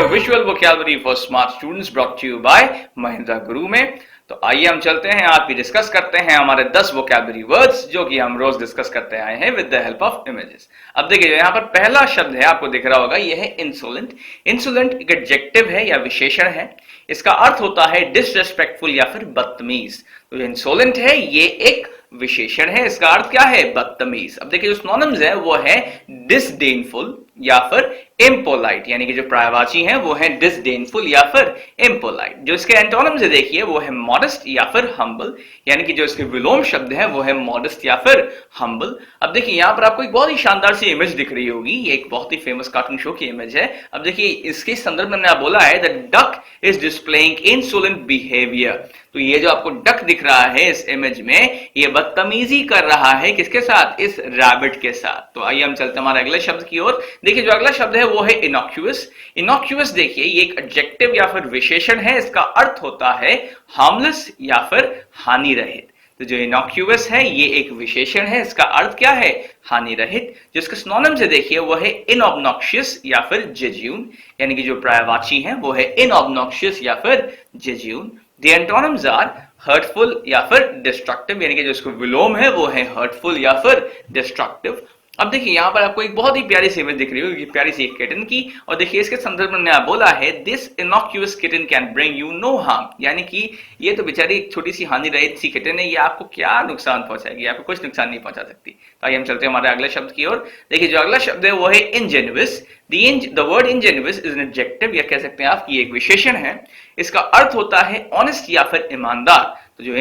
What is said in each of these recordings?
Visual vocabulary for smart students brought to you by Mahindra Guru में। तो आइए हम चलते हैं, आज भी डिस्कस करते हैं हमारे 10 वोकैबुलरी वर्ड्स जो कि हम रोज डिस्कस करते आए हैं with the help of images. अब देखिए यहाँ पर पहला शब्द है, आपको दिख रहा होगा, यह है इंसोलेंट। इंसोलेंट एक एडजेक्टिव है या विशेषण है। इसका अर्थ होता है डिसरेस्पेक्टफुल या फिर बदतमीज। तो जो इंसोलेंट है ये एक विशेषण है, इसका अर्थ क्या है? बदतमीज। अब देखिए जो सिनोनिम्स है वो है डिसडेनफुल या फिर इम्पोलाइट, यानी कि जो पर्यायवाची हैं वो है डिसडेनफुल या फिर इम्पोलाइट। जो इसके एंटोनिम्स है देखिए वो है मॉडेस्ट या फिर हम्बल, यानी कि जो इसके विलोम शब्द है वो है मॉडेस्ट या फिर हम्बल। अब देखिए यहाँ पर आपको एक बहुत ही शानदार सी इमेज दिख रही होगी, ये एक बहुत ही फेमस कार्टून शो की इमेज है। अब देखिए इसके संदर्भ में मैंने बोला है the duck is displaying insolent behaviour. तो ये जो आपको डक दिख रहा है इस इमेज में, ये बदतमीजी कर रहा है किसके साथ? इस रैबिट के साथ। तो आइए हम चलते हैं हमारे अगले शब्द की ओर। देखिए जो अगला शब्द है वो है इनॉक्यूअस। इनॉक्यूअस देखिए ये एक एडजेक्टिव या फिर विशेषण है, इसका अर्थ होता है हार्मलेस या फिर हानि रहित। तो जो इनॉक्यूअस है ये एक विशेषण है, इसका अर्थ क्या है? हानि रहित। जो इसके सिनोनिम्स है देखिए वो है इनऑब्नॉक्शियस या फिर जेज्यून, यानी कि जो पर्यायवाची है वो है इनऑब्नॉक्शियस या फिर जेज्यून। The antonyms are hurtful या फिर destructive, यानी कि जो इसको विलोम है वो है hurtful या फिर destructive। अब देखिए यहाँ पर आपको एक बहुत ही प्यारी सी इमेज दिख रही होगी, प्यारी सी एक किटन की, और देखिए इसके संदर्भ में बोला है this innocuous kitten can bring you no harm, यानी कि ये तो बेचारी एक छोटी सी हानि रहित सी किटन है, ये आपको क्या नुकसान पहुंचाएगी? आपको कुछ नुकसान नहीं पहुंचा सकती। तो आइए हम चलते हैं हमारे अगले शब्द की ओर। देखिए जो अगला शब्द है वो है ingenuous. The word ingenuous is an adjective, या कह सकते हैं आप कि एक विशेषण है। इसका अर्थ होता है ऑनेस्ट या फिर ईमानदार। तो जो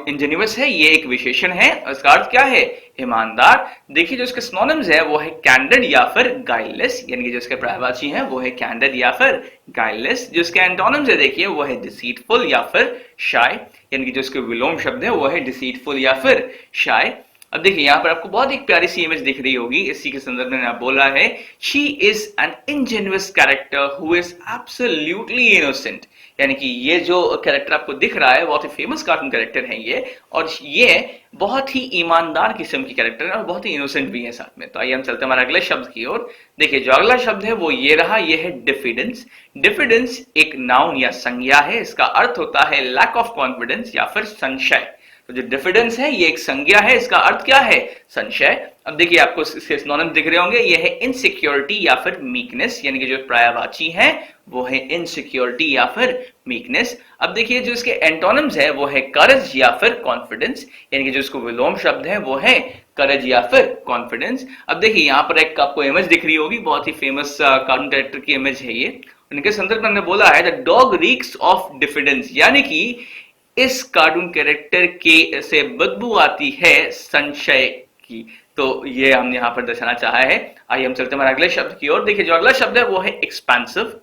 इंजेन्युअस है ये एक विशेषण है, इसका अर्थ क्या है? ईमानदार। देखिए जो इसके सिनोनिम्स है वो है कैंडिड या फिर गाइलेस, यानी कि जो इसके पर्यायवाची है वो है कैंडिड या फिर गाइलेस। जो इसके एंटोनिम्स है देखिए वो है डिसीटफुल या फिर शाय, यानी कि जो इसके विलोम शब्द है वो है डिसीटफुल या फिर शाय। अब देखिए यहाँ पर आपको बहुत एक प्यारी सी इमेज दिख रही होगी, इसी के संदर्भ में आप बोला है she is an ingenuous character who is absolutely innocent, यानी कि ये जो कैरेक्टर आपको दिख रहा है बहुत ही फेमस कार्टून कैरेक्टर है ये, और ये बहुत ही ईमानदार किस्म की कैरेक्टर है और बहुत ही इनोसेंट भी है साथ में। तो आइए हम चलते हैं हमारे अगले शब्द की ओर। देखिए जो अगला शब्द है वो ये रहा, ये है डिफिडेंस। डिफिडेंस एक नाउन या संज्ञा है, इसका अर्थ होता है लैक ऑफ कॉन्फिडेंस या फिर संशय। तो जो डिफिडेंस है ये एक संज्ञा है, इसका अर्थ क्या है? संशय। अब देखिए आपको इसके सिनोनिम दिख रहे होंगे, ये है इनसिक्योरिटी या फिर मीकनेस, यानी कि जो पर्यायवाची है वो है इनसिक्योरिटी या फिर मीकनेस। अब देखिए जो इसके एंटोनिम्स है वो है करेज या फिर कॉन्फिडेंस, यानी कि जो इसको विलोम शब्द है वो है करेज या फिर कॉन्फिडेंस। अब देखिए यहाँ पर एक आपको इमेज दिख रही होगी, बहुत ही फेमस कार्टून कैरेक्टर की इमेज है ये। उनके संदर्भ में हमने बोला है the dog reeks of diffidence, यानी कि इस कार्टून कैरेक्टर के से बदबू आती है संशय की। तो ये हमने यहां पर दर्शाना चाहा है। आइए हम चलते हैं हमारे अगले शब्द की ओर। देखिए जो अगला शब्द है वो है एक्सपेंसिव।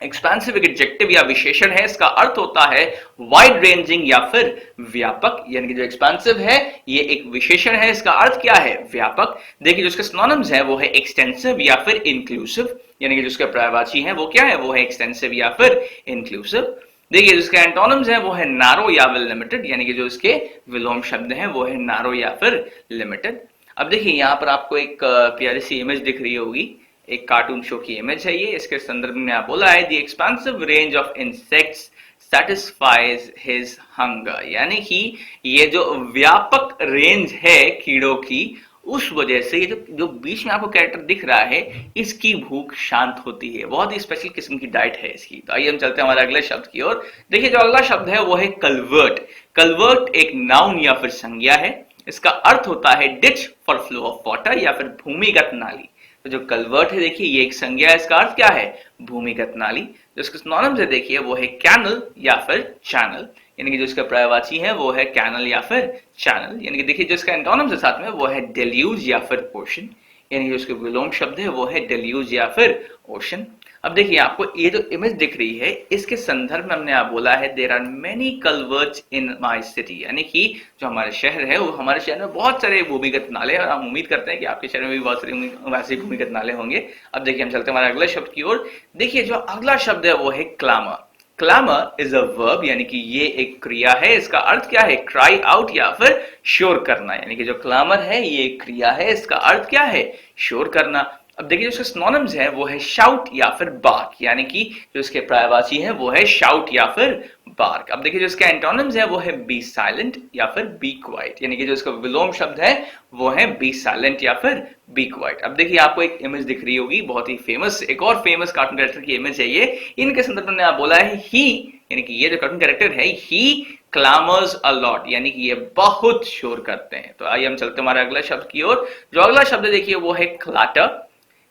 एक्सपेंसिव एक एडजेक्टिव या विशेषण है, इसका अर्थ होता है वाइड रेंजिंग या फिर व्यापक, यानी कि जो एक्सपेंसिव है ये एक विशेषण है, इसका अर्थ क्या है? व्यापक। देखिए जो इसके सिनोनिम्स है वो है एक्सटेंसिव या फिर इंक्लूसिव, यानी कि जिसके पर्यायवाची है वो क्या है? वो है एक्सटेंसिव या फिर इंक्लूसिव। देखिए जिसके एंटोनिम्स है वो है नारो या फिर लिमिटेड, यानी कि जो इसके विलोम शब्द हैं वो है नारो या फिर लिमिटेड। अब देखिए यहाँ पर आपको एक प्यारी सी इमेज दिख रही होगी, एक कार्टून शो की इमेज है ये। इसके संदर्भ में आप बोला है the expensive range of insects satisfies his hunger, यानी कि ये जो व्यापक रेंज है कीड़ों की, उस वजह से ये जो बीच में आपको कैरेक्टर दिख रहा है इसकी भूख शांत होती है। बहुत ही स्पेशल किस्म की डाइट है इसकी। तो आइए हम चलते हैं हमारे अगले शब्द की ओर। देखिए जो अगला शब्द है वो है कल्वर्ट। कल्वर्ट एक नाउन या फिर संज्ञा है, इसका अर्थ होता है ditch for flow of water या फिर भूमिगत नाली। तो जो कल्वर्ट है देखिए ये एक संज्ञा है, इसका अर्थ क्या है? भूमिगत नाली। जो इसके सिनोनिम्स है देखिए वो है कैनल या फिर चैनल, यानी कि जो इसका पर्यायवाची है वो है कैनल या फिर चैनल। यानी कि देखिए जो इसका एंटोनिम्स है साथ में वो है डेल्यूज या फिर ओशन, यानी कि उसके विलोम शब्द है वो है डेल्यूज या फिर ओशन। अब देखिए आपको ये जो इमेज दिख रही है इसके संदर्भ में हमने आप बोला है there are many culverts in my city, यानी कि जो हमारे शहर है वो, हमारे शहर में बहुत सारे भूमिगत नाले हैं और हम उम्मीद करते हैं कि आपके शहर में भी बहुत सारे वैसे भूमिगत नाले होंगे। अब देखिए हम चलते हैं हमारे अगले शब्द की ओर। देखिए जो अगला शब्द है वो है क्लामर। क्लामर इज अ वर्ब, यानी कि ये एक क्रिया है, इसका अर्थ क्या है? क्राई आउट या फिर शोर करना, यानी कि जो क्लामर है ये एक क्रिया है, इसका अर्थ क्या है? शोर करना। अब देखिए जो इसके सिनोनिम्स है वो है शाउट या फिर बार्क, यानी कि जो इसके पर्यायवाची है वो है शाउट या फिर बार्क। अब देखिए जो इसके एंटोनिम्स है वो है बी साइलेंट या फिर बी क्वाइट, यानी कि जो इसका विलोम शब्द है वो है बी साइलेंट या फिर बी क्वाइट। अब देखिए आपको एक इमेज दिख रही होगी, बहुत ही फेमस, एक और फेमस कार्टून कैरेक्टर की इमेज है ये। इनके संदर्भ में आप बोला है ही, यानी कि ये जो कार्टून कैरेक्टर है ही क्लामर्स अ लॉट, यानी कि ये बहुत शोर करते हैं। तो आइए हम चलते हैं हमारे अगला शब्द की ओर। जो अगला शब्द देखिए वो है क्लटर।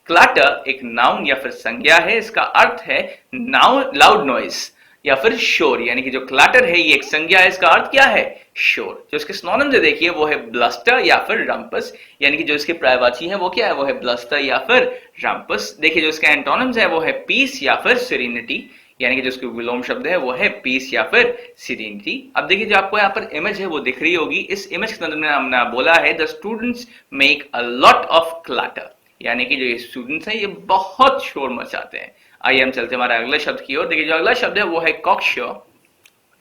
क्लटर एक नाउन या फिर संज्ञा है, इसका अर्थ है नाउन लाउड नॉइज या फिर शोर, यानी कि जो क्लटर है ये एक संज्ञा है, इसका अर्थ क्या है शोर। जो इसके सिनोनिम्स देखिए वो है ब्लस्टर या फिर रंपस, यानी कि जो इसके पर्यायवाची है वो क्या है, वो है ब्लस्टर या फिर रंपस। देखिए जो इसके एंटोनिम्स है वो है पीस या फिर सेरेनिटी, यानी कि जो इसके विलोम शब्द है वो है पीस या फिर सीरेनिटी। अब देखिए जो आपको यहाँ पर इमेज है वो दिख रही होगी, इस इमेज के संदर्भ में हमने बोला है the students make a lot of clutter, यानी कि जो ये स्टूडेंट्स हैं ये बहुत शोर मचाते हैं। आइए हम चलते हैं हमारे अगले शब्द की ओर। देखिए जो अगला शब्द है वो है कॉक्शियो।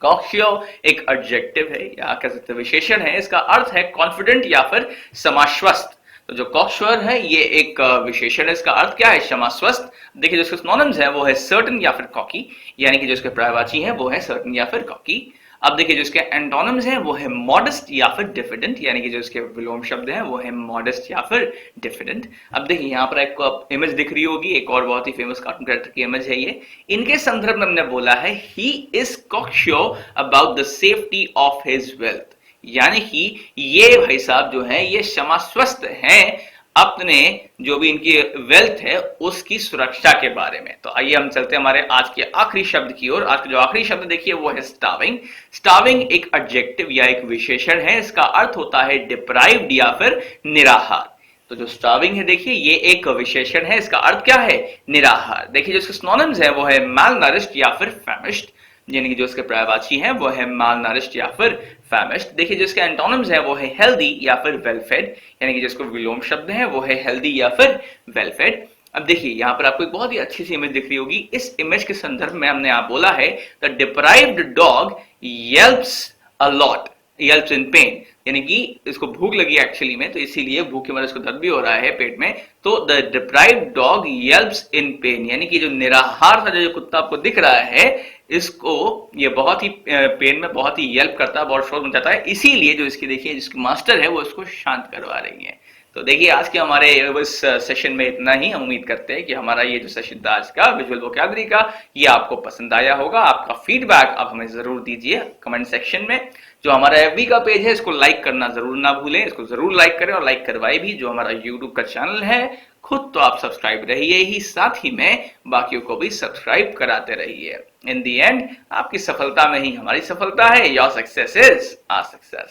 कॉक्शियो एक एडजेक्टिव है या कह सकते हैं विशेषण है, इसका अर्थ है कॉन्फिडेंट या फिर समाश्वस्त। तो जो कॉक्श्योर है ये एक विशेषण है, इसका अर्थ क्या है क्षमास्वस्थ। देखिए जो इसके सिनोनिम्स है वो है सर्टन या फिर कॉकी, यानी कि जो इसके पर्यायवाची है वो है सर्टन या फिर कॉकी। अब देखिए जो इसके एंटोनिम्स हैं वो है मॉडेस्ट या फिर डिफिडेंट, यानी कि जो इसके विलोम शब्द हैं वो है मॉडेस्ट या फिर डिफिडेंट। अब देखिए यहाँ पर एक इमेज दिख रही होगी, एक और बहुत ही फेमस कार्टून कैरेक्टर की इमेज है ये। इनके संदर्भ में हमने बोला है ही इज कॉक्शियोर about the safety of his wealth, यानी कि ये भाई साहब जो है ये क्षमास्वस्थ हैं अपने जो भी इनकी वेल्थ है उसकी सुरक्षा के बारे में। तो आइए हम चलते हैं हमारे आज के आखिरी शब्द की ओर। आज का जो आखिरी शब्द देखिए वो है स्टार्विंग। स्टार्विंग एक एडजेक्टिव या एक विशेषण है, इसका अर्थ होता है डिप्राइव्ड या फिर निराहार। तो जो स्टार्विंग है देखिए ये एक विशेषण है, इसका अर्थ क्या है निराहार। देखिए जो इसके सिनोनिम्स है वो है malnourished या फिर famished, यानी कि जो इसके पर्यायवाची हैं वो है malnourished या फिर famished। देखिए जो इसके एंटोनिम्स है वो है हेल्दी या फिर वेल फेड, यानी कि जिसको विलोम शब्द है वो है हेल्दी या फिर वेल फेड। अब देखिए यहाँ पर आपको एक बहुत ही अच्छी सी इमेज दिख रही होगी, इस इमेज के संदर्भ में हमने आप बोला है the deprived dog yelps a lot, yelps in pain, यानी कि इसको भूख लगी एक्चुअली में, तो इसीलिए भूख के मारे इसको दर्द भी हो रहा है पेट में। तो the deprived dog yelps in pain, यानी कि जो निराहार सा जो कुत्ता आपको दिख रहा है इसको ये बहुत ही पेन में बहुत ही येल्प करता है, बहुत शोर मचाता है, इसीलिए जो इसकी देखिए जिसकी मास्टर है वो इसको शांत करवा रही है। तो देखिए आज के हमारे इस सेशन में इतना ही। हम उम्मीद करते हैं कि हमारा ये जो सेशन था आज का विजुअल वोकैबुलरी का ये आपको पसंद आया होगा। आपका फीडबैक आप हमें जरूर दीजिए कमेंट सेक्शन में। जो हमारा एफबी का पेज है इसको लाइक करना जरूर ना भूलें, इसको जरूर लाइक करें और लाइक करवाए भी। जो हमारा यूट्यूब का चैनल है खुद तो आप सब्सक्राइब रहिए ही, साथ ही में बाकियों को भी सब्सक्राइब कराते रहिए। इन दी एंड आपकी सफलता में ही हमारी सफलता है। Your success is our success.